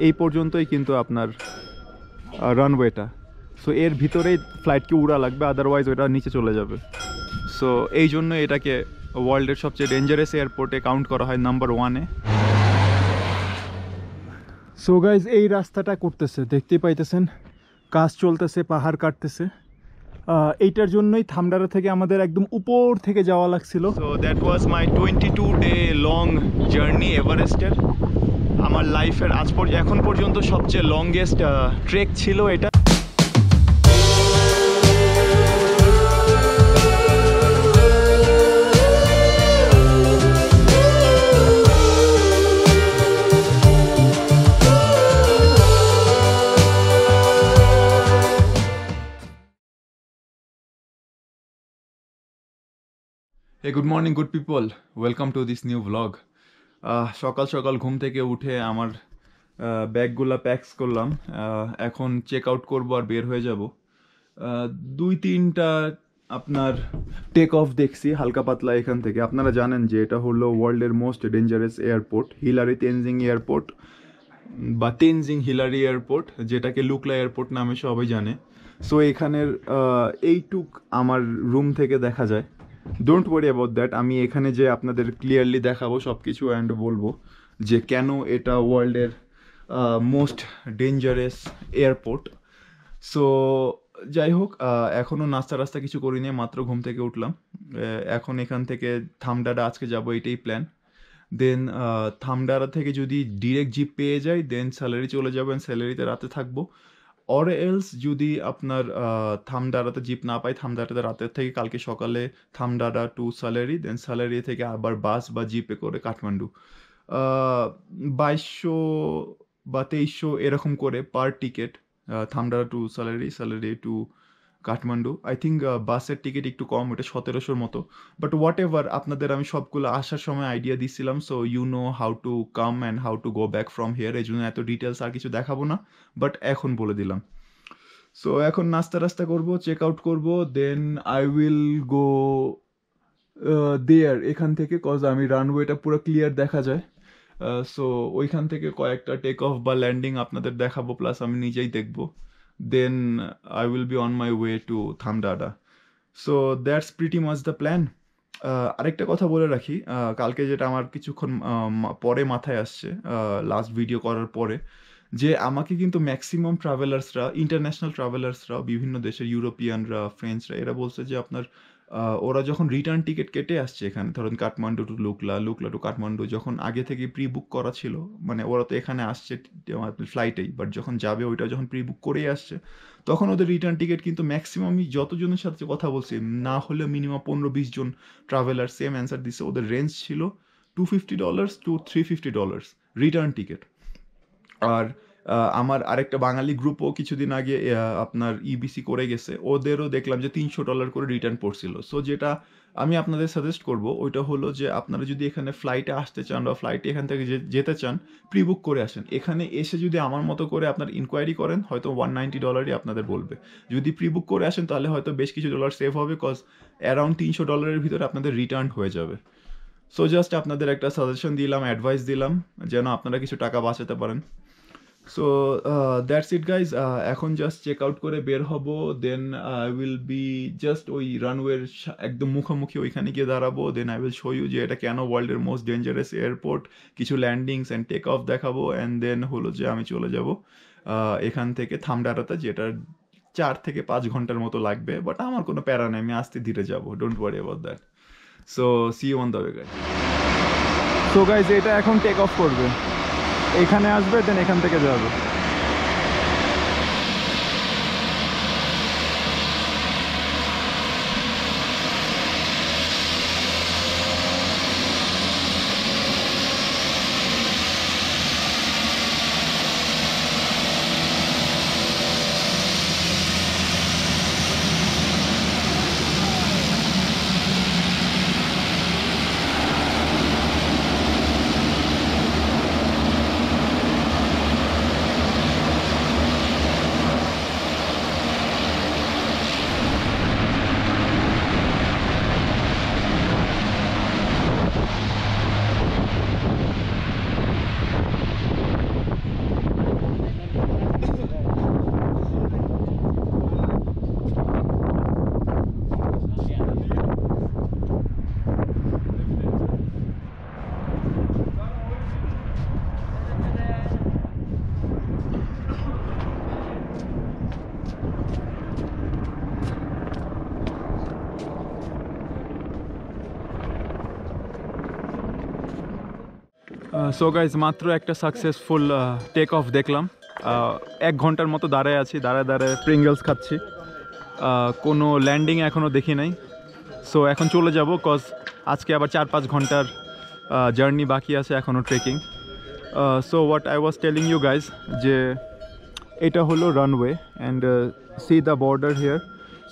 এই পর্যন্তই কিন্তু আপনার রানওয়েটা। সো এর ভিতরেই ফ্লাইটকে উড়া লাগবে, আদারওয়াইজ ওটা নিচে চলে যাবে। সো এই জন্য এটাকে ওয়ার্ল্ডের সবচেয়ে ডেঞ্জারাস এয়ারপোর্টে কাউন্ট করা হয় নাম্বার 1-এ। সো গাইজ এই রাস্তাটা করতেছে, দেখতেই পাইতেছেন কাজ চলতেছে, পাহাড় কাটতেছে। এইটার জন্যই থামডারা থেকে আমাদের একদম উপর থেকে যাওয়া লাগছিল। So that was my 22-day long journey এভারেস্টের। আমার লাইফের এখন পর্যন্ত সবচেয়ে লংগেস্ট ট্রেক ছিল এটা। Hey, good morning, good people. Welcome to this new vlog. সকাল সকাল ঘুম থেকে উঠে আমার ব্যাগগুলো প্যাকস করলাম। এখন চেক আউট করবো আর বের হয়ে যাব। 2-3টা আপনার টেক অফ দেখছি হালকা পাতলা এখান থেকে। আপনারা জানেন যে এটা হলো ওয়ার্ল্ডের most dangerous airport, Hillary Tenzing airport বা তেনজিং হিলারি এয়ারপোর্ট, যেটাকে লুকলা এয়ারপোর্ট নামে সবাই জানে। সো এখানের এইটুক আমার রুম থেকে দেখা যায়। ডোন্ট ওয়ারি অ্যাবাউট দ্যাট, আমি এখানে যে আপনাদের ক্লিয়ারলি দেখাবো সব কিছু অ্যান্ড বলবো যে কেন এটা ওয়ার্ল্ডের মোস্ট ডেঞ্জারাস এয়ারপোর্ট। সো যাই হোক, এখনও নাস্তা রাস্তা কিছু করিনি, মাত্র ঘুম থেকে উঠলাম। এখন এখান থেকে থামডারা আজকে যাব, এটাই প্ল্যান। দেন থামডারা থেকে যদি ডিরেক্ট জিপ পেয়ে যাই দেন স্যালারি চলে যাবেন, স্যালারিতে রাতে থাকবো। অর এলস যদি আপনার থামডারাতে জিপ না পাই, থামডারাতে রাতের থেকে কালকে সকালে থামডারা টু স্যালারি, দেন স্যালারি থেকে আবার বাস বা জিপে করে কাঠমান্ডু। 2200 বা 2300 এরকম করে per ticket, Thamdara to Salleri, Salleri to Kathmandu. I think বাসের টিকিট একটু কম, ওটা 1700 মতো। বাট হোয়াট এভার, আপনাদের আমি সবগুলো আসার সময় আইডিয়া দিচ্ছিলাম। So you know how to come and how to go back from here, এই জন্য এত ডিটেলস আর কিছু দেখাবো না, বাট এখন বলে দিলাম। সো এখন নাস্তা রাস্তা করবো, চেক আউট করবো, দেন আই উইল গো দেয়ার এখান থেকে, কজ আমি রানওয়েটা পুরো ক্লিয়ার দেখা যায়। সো ওইখান থেকে কয়েকটা টেক অফ বা ল্যান্ডিং আপনাদের দেখাবো, প্লাস আমি নিজেই দেখবো। দেন I will be on my way to Thamdada. So that's pretty much the plan. আরেকটা কথা বলে রাখি, কালকে যেটা আমার কিছুক্ষণ পরে মাথায় আসছে লাস্ট ভিডিও করার পরে, যে আমাকে কিন্তু ম্যাক্সিমাম ট্রাভেলার্সরা, ইন্টারন্যাশনাল ট্রাভেলার্সরা, বিভিন্ন দেশের ইউরোপিয়ানরা, ফ্রেঞ্চরা, এরা বলছে যে আপনার ওরা যখন রিটার্ন টিকিট কেটে আসছে এখানে, ধরুন কাঠমান্ডু টু লুকলা, লুকলা টু কাঠমান্ডু, যখন আগে থেকে প্রি বুক করা ছিল, মানে ওরা তো এখানে আসছে ফ্লাইটেই, বাট যখন যাবে ওইটা যখন প্রি বুক করেই আসছে, তখন ওদের রিটার্ন টিকিট কিন্তু ম্যাক্সিমামই যতজনের সাথে কথা বলছি, না হলে মিনিমাম 15-20 জন ট্রাভেলার সেম অ্যান্সার দিচ্ছে, ওদের রেঞ্জ ছিল $250 to $350 রিটার্ন টিকিট। আর আমার আরেকটা বাঙালি গ্রুপও কিছুদিন আগে আপনার ইবিসি করে গেছে, ওদেরও দেখলাম যে $300 করে রিটার্ন পড়ছিল। সো যেটা আমি আপনাদের সাজেস্ট করব ওইটা হলো যে আপনারা যদি এখানে ফ্লাইটে আসতে চান বা ফ্লাইটে এখান থেকে যেতে চান, প্রি বুক করে আসেন। এখানে এসে যদি আমার মতো করে আপনার ইনকোয়ারি করেন, হয়তো $190 আপনাদের বলবে। যদি প্রি বুক করে আসেন তাহলে হয়তো বেশ কিছু ডলার সেভ হবে, কজ অ্যারাউন্ড $300 ভিতরে আপনাদের রিটার্ন হয়ে যাবে। সো জাস্ট আপনাদের একটা সাজেশন দিলাম, অ্যাডভাইস দিলাম, যেন আপনারা কিছু টাকা বাঁচাতে পারেন। So that's it guys. এখন জাস্ট চেক আউট করে বের হব, then I will be just ওই রানওয়ের একদম মুখোমুখি ওইখানে গিয়ে দাঁড়াবো। Then I will show you যে এটা কেন ওয়ার্ল্ডের মোস্ট ডেঞ্জারাস এয়ারপোর্ট, কিছু ল্যান্ডিংস অ্যান্ড টেক অফ দেখাবো, অ্যান্ড দেন হলো যে আমি চলে যাব এখান থেকে থামডারাতে, যেটা 4 থেকে 5 ঘন্টার মতো লাগবে, বাট আমার কোনো প্যারা নেই, আমি আস্তে ধীরে যাবো, don't worry about that. So see you on the way guys. So guys এটা এখন টেক অফ করবে, এখানে আসবে, দেন এখান থেকে যাবে। সো গাইজ মাত্র একটা সাকসেসফুল টেক অফ দেখলাম। 1 ঘন্টার মতো দাঁড়ায় আছি, দাঁড়ায় প্রিঙ্গলস খাচ্ছি, কোনো ল্যান্ডিং এখনও দেখি নাই। সো এখন চলে যাব, কজ আজকে আবার 4-5 ঘন্টার জার্নি বাকি আছে এখনও trekking. So what I was telling you guys, যে এটা হলো runway and see the border here.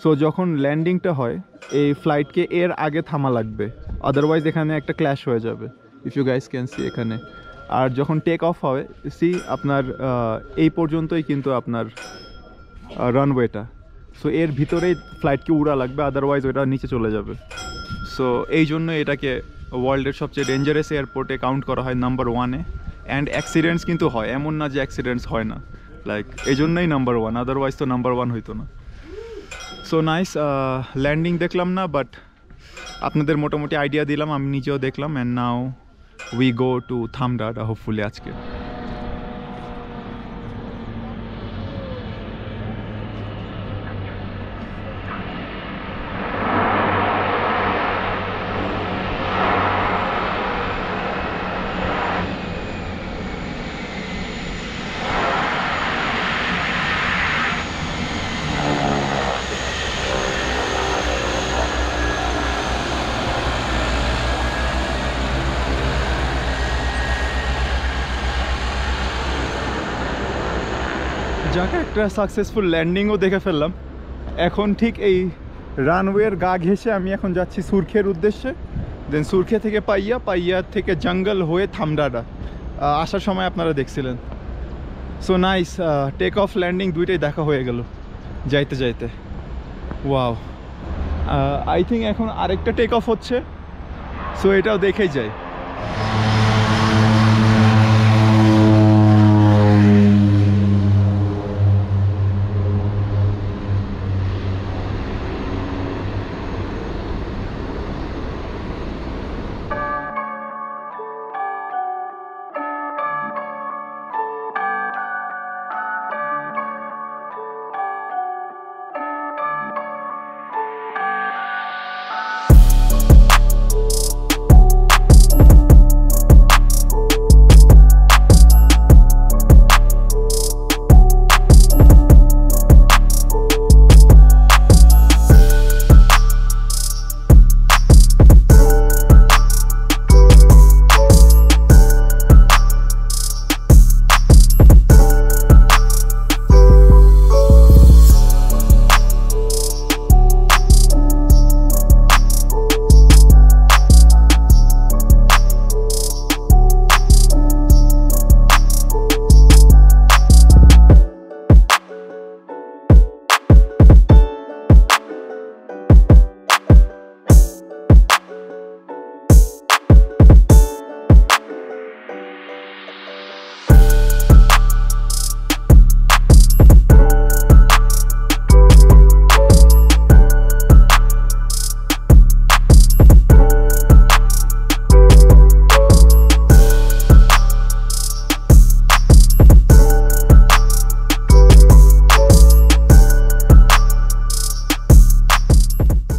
So যখন ল্যান্ডিংটা হয় এই ফ্লাইটকে এর আগে থামা লাগবে, আদারওয়াইজ এখানে একটা ক্ল্যাশ হয়ে যাবে, if you guys can see এখানে। আর যখন টেক অফ হয় সি আপনার এই পর্যন্তই কিন্তু আপনার রানওয়েটা। সো এর ভিতরেই ফ্লাইটকে উড়া লাগবে, আদারওয়াইজ ওটা নিচে চলে যাবে। সো এই জন্য এটাকে ওয়ার্ল্ডের সবচেয়ে ডেঞ্জারাস এয়ারপোর্টে কাউন্ট করা হয় নাম্বার 1-এ। অ্যান্ড অ্যাক্সিডেন্টস কিন্তু হয়, এমন না যে অ্যাক্সিডেন্টস হয় না, লাইক এই জন্যই নাম্বার 1, আদারওয়াইজ তো নাম্বার 1 হইতো না। সো নাইস, ল্যান্ডিং দেখলাম না, বাট আপনাদের মোটামুটি আইডিয়া দিলাম, আমি নিজেও দেখলাম। And now we go to Thamdada hopefully আজকে। যাকে একটা সাকসেসফুল ল্যান্ডিংও দেখে ফেললাম। এখন ঠিক এই রানওয়ের গা ঘেঁষে আমি এখন যাচ্ছি সুরখের উদ্দেশ্যে। দেন সুরখে থেকে পাইয়া থেকে জঙ্গল হয়ে থামডাডা আসার সময় আপনারা দেখছিলেন। So nice, take off landing দুইটাই দেখা হয়ে গেল যাইতে যাইতে। ওয়াও, আই থিঙ্ক এখন আরেকটা টেক অফ হচ্ছে, সো এটাও দেখেই যাই।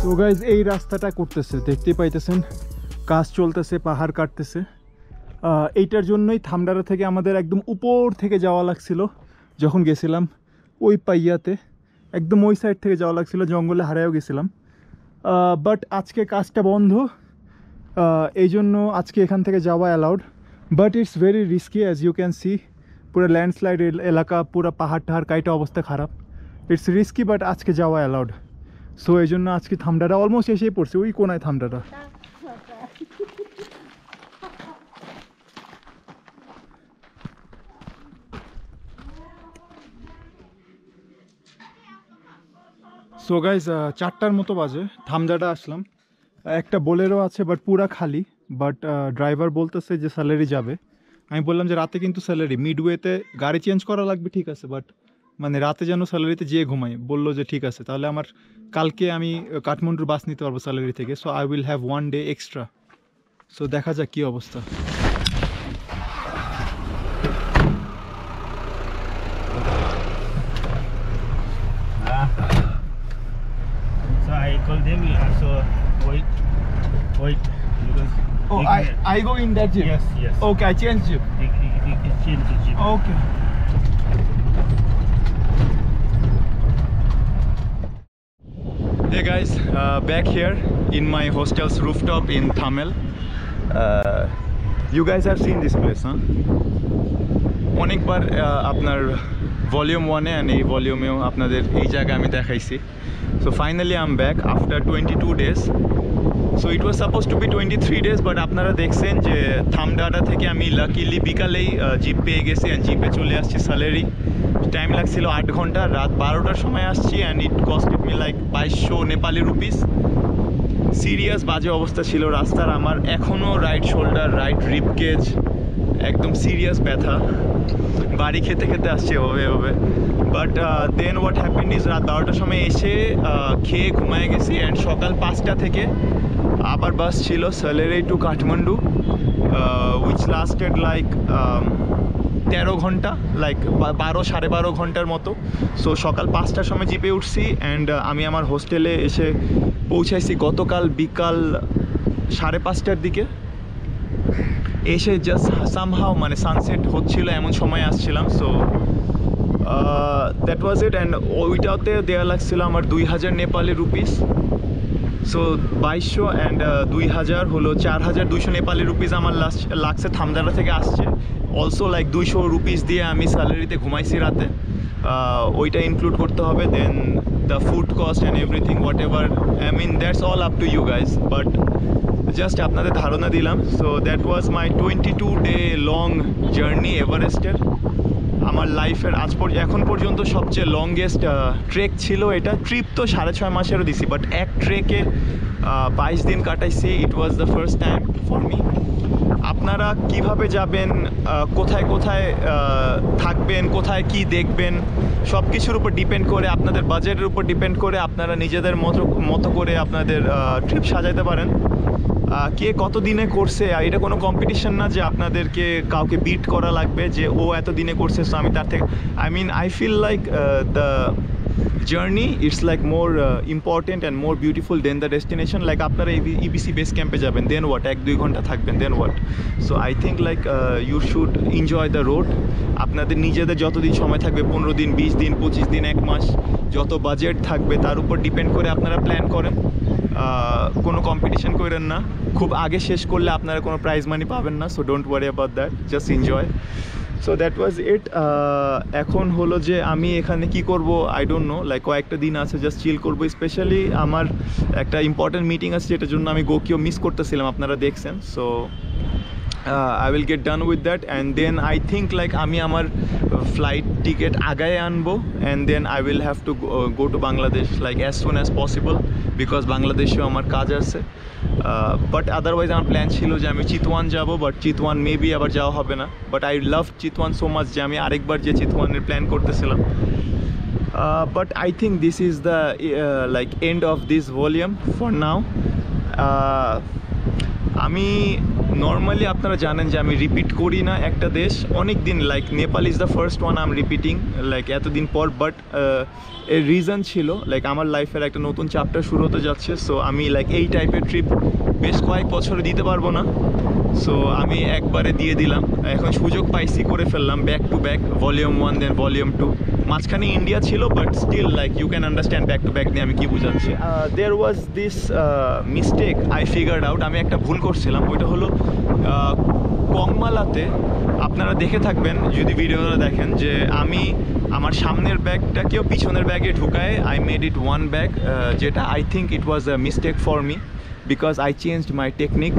তো গাইজ এই রাস্তাটা করতেছে, দেখতেই পাইতেছেন কাজ চলতেছে, পাহাড় কাটতেছে। এইটার জন্যই থামডাড়া থেকে আমাদের একদম উপর থেকে যাওয়া লাগছিল যখন গেছিলাম ওই পাইয়াতে, একদম ওই সাইড থেকে যাওয়া লাগছিল, জঙ্গলে হারায়ও গেছিলাম। বাট আজকে কাজটা বন্ধ, এই জন্য আজকে এখান থেকে যাওয়া allowed, but it's very risky as you can see. পুরো ল্যান্ডস্লাইড এলাকা, পুরো পাহাড় টাহাড় কাইটা অবস্থা খারাপ, ইটস রিস্কি, বাট আজকে যাওয়া অ্যালাউড। সো এই জন্য আজকে থামডাড়া অলমোস্ট এসেই পড়ছে, ওই কোনায় থামডাড়া। সো গাইজ 4টার মতো বাজে, থামডাড়া আসলাম। একটা বোলেরো আছে বাট পুরা খালি, বাট ড্রাইভার বলতেছে যে স্যালারি যাবে। আমি বললাম যে রাতে কিন্তু স্যালারি, মিডওয়েতে গাড়ি চেঞ্জ করা লাগবে, ঠিক আছে, বাট মানে রাতে যেন স্যালারিতে যেয়ে ঘুমাই। বললো যে ঠিক আছে, তাহলে আমার কালকে আমি কাঠমান্ডুর বাস নিতে পারবো স্যালারি থেকে। So I will have 1 day extra. So দেখা যাক কী অবস্থা। So I called them, so wait, because Oh, I go in that jeep. Yes, yes. Okay, I change jeep. You can change the jeep. Okay. Hey guys, back here in my hostel's rooftop in Thamel. You guys have seen this place, huh? অনেকবার আপনার volume 1-এ and এই ভলিউমেও আপনাদের এই জায়গা আমি দেখাইছি. So finally I'm back after 22 days. So it was supposed to be 23 days, but আপনারা দেখছেন যে থামডাটা থেকে আমি লাকিলি বিকালেই জিপ পেয়ে গেছি and জিপে চলে আসছি সালেরি. টাইম লাগছিল 8 ঘন্টা, রাত 12টার সময় আসছি and it costed me like 2200 Nepali rupees. Serious বাজে অবস্থা ছিল রাস্তার. আমার এখনও right shoulder, right rib cage একদম সিরিয়াস ব্যথা, বাড়ি খেতে খেতে আসছে এভাবে. But then what happened is রাত 12টার সময় এসে খেয়ে ঘুমায় গেছি অ্যান্ড সকাল 5টা থেকে আবার বাস ছিল Salleri to Kathmandu, which lasted like 13 ঘন্টা, লাইক 12-12.5 ঘন্টার মতো. সো সকাল 5টার সময় জিপে উঠছি অ্যান্ড আমি আমার হোস্টেলে এসে পৌঁছাইছি গতকাল বিকাল 5:30টার দিকে. এসে জাস্ট সামহাও মানে সানসেট হচ্ছিল এমন সময় আসছিলাম. So that was it. And ওইটাতে দেওয়া লাগছিল আমার 2000 নেপালি রুপিস. সো 2200 অ্যান্ড 2000 হলো 4200 নেপালি রুপিস আমার লাগছে থামদারা থেকে আসছে. অলসো লাইক 200 রুপিস দিয়ে আমি স্যালারিতে ঘুমাইছি রাতে, ওইটা ইনক্লুড করতে হবে. Then the food cost and everything whatever, I mean that's all up to you guys, but just আপনাদের ধারণা দিলাম. So that was my 22-day long journey এভারেস্টের. আমার লাইফের এখন পর্যন্ত সবচেয়ে লংগেস্ট ট্রেক ছিল এটা. ট্রিপ তো 6.5 মাসেরও দিছি, বাট এক ট্রেকে 22 দিন কাটাইছি. It was the first time for me. আপনারা কিভাবে যাবেন, কোথায় কোথায় থাকবেন, কোথায় কি দেখবেন, সব কিছুর উপর ডিপেন্ড করে, আপনাদের বাজেটের উপর ডিপেন্ড করে আপনারা নিজেদের মতো করে আপনাদের ট্রিপ সাজাইতে পারেন. কে কত দিনে করছে এটা কোনো কম্পিটিশন না যে আপনাদেরকে কাউকে বিট করা লাগবে যে ও এত দিনে করছে সো আমি তার থেকে. I feel like the journey it's like more important and more beautiful than the destination. Like আপনারা EBC বেস ক্যাম্পে যাবেন, দেন হোয়াট, 1-2 ঘন্টা থাকবেন, then what. So I think like you should enjoy the road. আপনাদের নিজেদের যতদিন সময় থাকবে, 15 দিন, 20 দিন, 25 দিন, 1 মাস, যত বাজেট থাকবে তার উপর ডিপেন্ড করে আপনারা প্ল্যান করেন. কোনো কম্পিটিশন করেন না. খুব আগে শেষ করলে আপনারা কোনো প্রাইজ মানি পাবেন না. So don't worry about that, just enjoy. So that was it. এখন হলো যে আমি এখানে কি করব আই ডোন্ট নো. লাইক কয়েকটা দিন আছে জাস্ট চিল করবো. স্পেশালি আমার একটা ইম্পর্টেন্ট মিটিং আছে যেটার জন্য আমি গোকিও মিস করতেছিলাম, আপনারা দেখছেন. So I will get done with that and then I think like আমি আমার flight ticket আগায় আনবো and then I will have to go to Bangladesh like as soon as possible because বাংলাদেশেও আমার কাজ আছে. বাট আদারওয়াইজ আমার plan ছিল যে আমি চিতওয়ান যাব, বাট চিতওয়ান মেবি আবার যাওয়া হবে না. But I love Chitwan so much যে আমি আরেকবার যে চিতওয়ানের প্ল্যান করতেছিলাম. But I think this is the like end of this volume for now. আমি নর্মালি আপনারা জানেন যে আমি রিপিট করি না একটা দেশ অনেক দিন. Like Nepal is the first one I am repeating like এতদিন পর. বাট এর রিজন ছিল লাইক আমার লাইফের একটা নতুন চ্যাপ্টার শুরু হতে যাচ্ছে. সো আমি লাইক এই টাইপের ট্রিপ বেশ কয়েক বছরে দিতে পারবো না. সো আমি একবারে দিয়ে দিলাম. এখন সুযোগ পাইছি, করে ফেললাম back to back, volume 1 then volume 2. মাঝখানে ইন্ডিয়া ছিল but still like you can understand back to back নিয়ে আমি কী বুঝাচ্ছি. There was this mistake I figured out. আমি একটা ভুল করছিলাম. ওইটা হলো কংমালাতে আপনারা দেখে থাকবেন যদি ভিডিওটা দেখেন যে আমি আমার সামনের ব্যাগটাকেও পিছনের ব্যাগে ঢুকায় I made it one bag, যেটা I think it was a mistake for me because I changed my technique.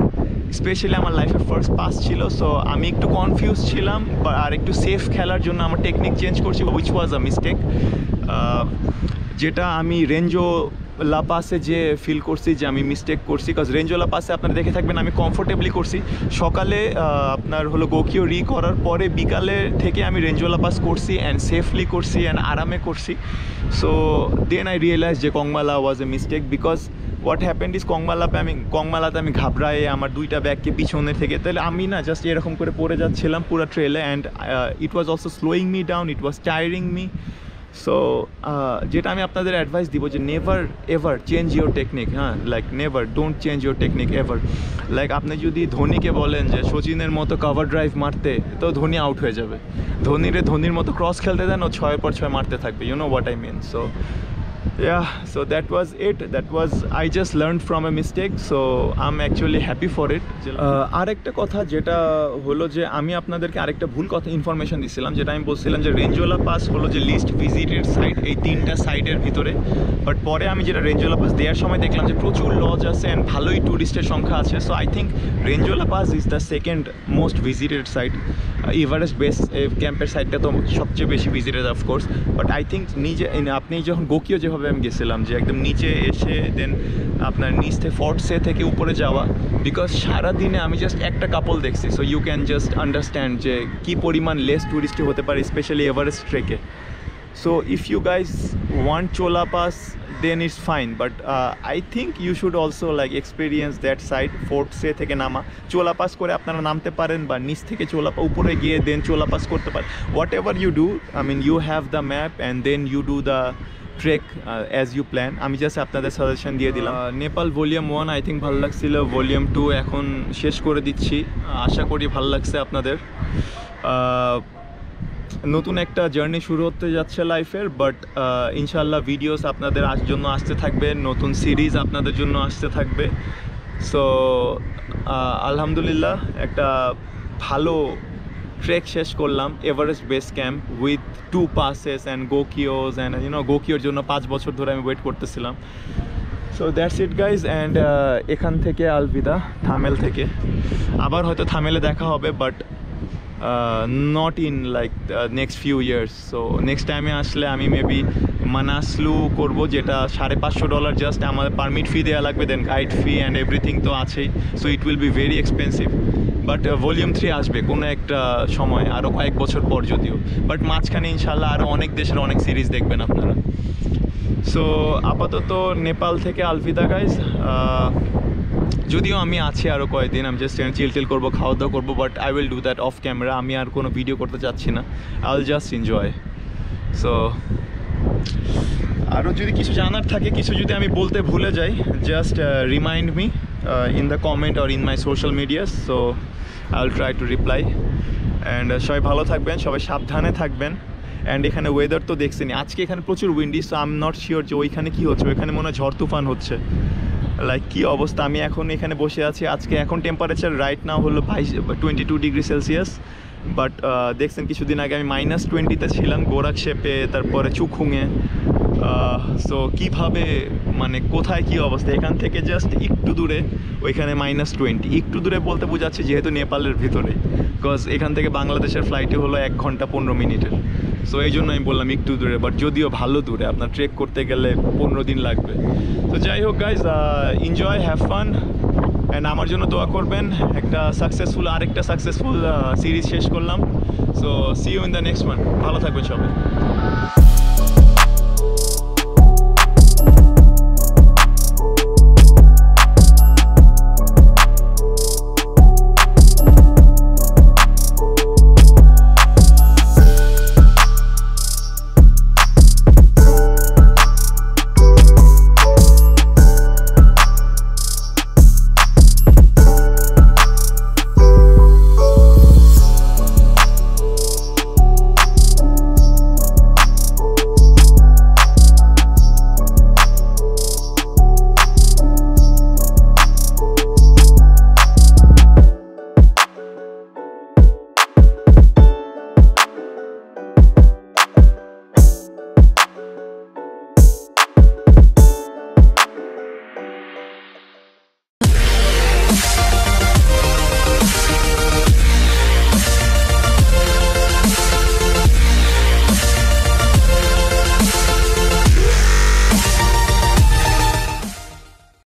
Specially আমার লাইফের ফার্স্ট পাস ছিল, সো আমি একটু কনফিউজ ছিলাম আর একটু সেফ খেলার জন্য আমার টেকনিক চেঞ্জ করছি, উইচ ওয়াজ আ মিস্টেক. যেটা আমি রেঞ্জো লা পাসে যে ফিল করছি যে আমি মিস্টেক করছি, বিকজ রেঞ্জো লা পাসে আপনারা দেখে থাকবেন আমি কমফোর্টেবলি করছি. সকালে আপনার হলো গোকিও করার পরে বিকালে থেকে আমি রেঞ্জো লা পাস করছি অ্যান্ড সেফলি করছি অ্যান্ড আরামে করছি. সো দেন আই রিয়েলাইজ যে Kongma La was a mistake because what happened is কংমালাতে আমি ঘাবড়ায় আমার 2টা ব্যাগকে পিছনে থেকে, তাহলে আমি না জাস্ট এরকম করে পড়ে যাচ্ছিলাম পুরো ট্রেলে and it was also slowing me down, it was tiring me. So যেটা আমি আপনাদের অ্যাডভাইস দিব যে never ever change your technique, হ্যাঁ, like never don't change your technique ever. Like আপনি যদি ধোনিকে বলেন যে সচিনের মতো কভার ড্রাইভ মারতে, তো ধোনি আউট হয়ে যাবে। ধোনির মতো ক্রস খেলতে দেন, ও 6-এর পর 6 মারতে থাকবে। You know what I mean. So yeah, so that was it. I just learned from a mistake, so I'm actually happy for it. আরেকটা কথা যেটা হলো যে আমি আপনাদেরকে আরেকটা ভুল কথা ইনফরমেশন দিচ্ছিলাম, যেটা আমি বলছিলাম যে রেঞ্জওয়ালা পাস হলো যে লিস্ট ভিজিটেড সাইট এই 3টা সাইটের ভিতরে। বাট পরে আমি যেটা রেঞ্জওয়ালা পাস দেওয়ার সময় দেখলাম যে প্রচুর লজ আছে অ্যান্ড ভালোই ট্যুরিস্টের সংখ্যা আছে। So I think Renjo La pass is the second most visited site. Everest base ক্যাম্পের সাইটটা তো সবচেয়ে বেশি visited of course. But I think আপনি যখন গোকিও যেভাবে আমি গেছিলাম যে একদম নিচে এসে দেন আপনার নিচ থেকে ফোর্টসে থেকে উপরে যাওয়া, বিকজ সারাদিনে আমি জাস্ট একটা কাপল দেখছি। So you can just understand যে কী পরিমাণ লেস ট্যুরিস্টই হতে পারে, স্পেশালি এভারেস্ট ট্রেকে। So if you guys want Chola Pass, then it's fine, but I think you should also like experience that side. Fort Se থেকে নামা Chola Pass করে আপনারা নামতে পারেন, বা নিচ থেকে উপরে গিয়ে দেন Chola Pass করতে পারেন। Whatever you do, I mean you have the map and then you do the trek as you plan. আমি জাস্ট আপনাদের সাজেশন দিয়ে দিলাম। নেপাল ভলিউম 1 আই থিঙ্ক ভালো লাগছিল, ভলিউম 2 এখন শেষ করে দিচ্ছি। আশা করি ভালো লাগছে আপনাদের। নতুন একটা জার্নি শুরু হতে যাচ্ছে লাইফের, বাট ইনশাল্লাহ ভিডিওস আপনাদের জন্য আসতে থাকবে, নতুন সিরিজ আপনাদের জন্য আসতে থাকবে। সো আলহামদুলিল্লাহ একটা ভালো ট্রেক শেষ করলাম, Everest base camp with 2 passes and Gokyos and গোকিওর জন্য 5 বছর ধরে আমি ওয়েট করতেছিলাম। So that's it guys, and এখান থেকে আলবিদা থামেল থেকে। আবার হয়তো থামেলে দেখা হবে, but not in like next few years. So next time আসলে আমি মেবি মানাসলু করব, যেটা $550 জাস্ট আমাদের পারমিট ফি দেওয়া লাগবে, দেন গাইড ফি অ্যান্ড এভরিথিং তো আছেই। So it will be very expensive, but volume 3 আসবে কোনো একটা সময়, আরও কয়েক বছর পর যদিও। বাট মাঝখানে ইনশাল্লাহ আরও অনেক দেশের অনেক সিরিজ দেখবেন আপনারা। সো আপাতত নেপাল থেকে আলবিদা গাইজ। যদিও আমি আছি আরও কয়েকদিন, আমি জাস্ট চিল করবো, খাওয়া দাওয়া করবো, but I will do that of camera. আমি আর কোনো ভিডিও করতে চাচ্ছি না, I will just enjoy. So আরও যদি কিছু জানার থাকে, কিছু যদি আমি বলতে ভুলে যাই, just remind me in the comment or in my social medias. So I will try to reply. And সবাই ভালো থাকবেন, সবাই সাবধানে থাকবেন। অ্যান্ড এখানে ওয়েদার তো দেখছেনই, আজকে এখানে প্রচুর Windy. So I am not sure যে ওইখানে কী হচ্ছে, ওইখানে মনে হয় ঝড় তুফান হচ্ছে। লাইক কী অবস্থা। আমি এখন এখানে বসে আছি, আজকে এখন টেম্পারেচার রাইট নাও হলো 22 ডিগ্রি সেলসিয়াস। বাট দেখছেন কিছুদিন আগে আমি -20-তে ছিলাম, গোরাকশেপে, তারপরে চুখুঙে। সো কীভাবে মানে কোথায় কী অবস্থা, এখান থেকে জাস্ট একটু দূরে ওইখানে -20। একটু দূরে বলতে বোঝাচ্ছে যেহেতু নেপালের ভিতরে, বিকজ এখান থেকে বাংলাদেশের ফ্লাইটে হলো 1 ঘন্টা 15 মিনিটের। সো এই জন্য আমি বললাম একটু দূরে, বাট যদিও ভালো দূরে, আপনার ট্রেক করতে গেলে 15 দিন লাগবে। তো যাই হোক guys, enjoy, have fun, and আমার জন্য দোয়া করবেন। আরেকটা সাকসেসফুল সিরিজ শেষ করলাম। So see you in the next one. ভালো থাকবেন সবাই।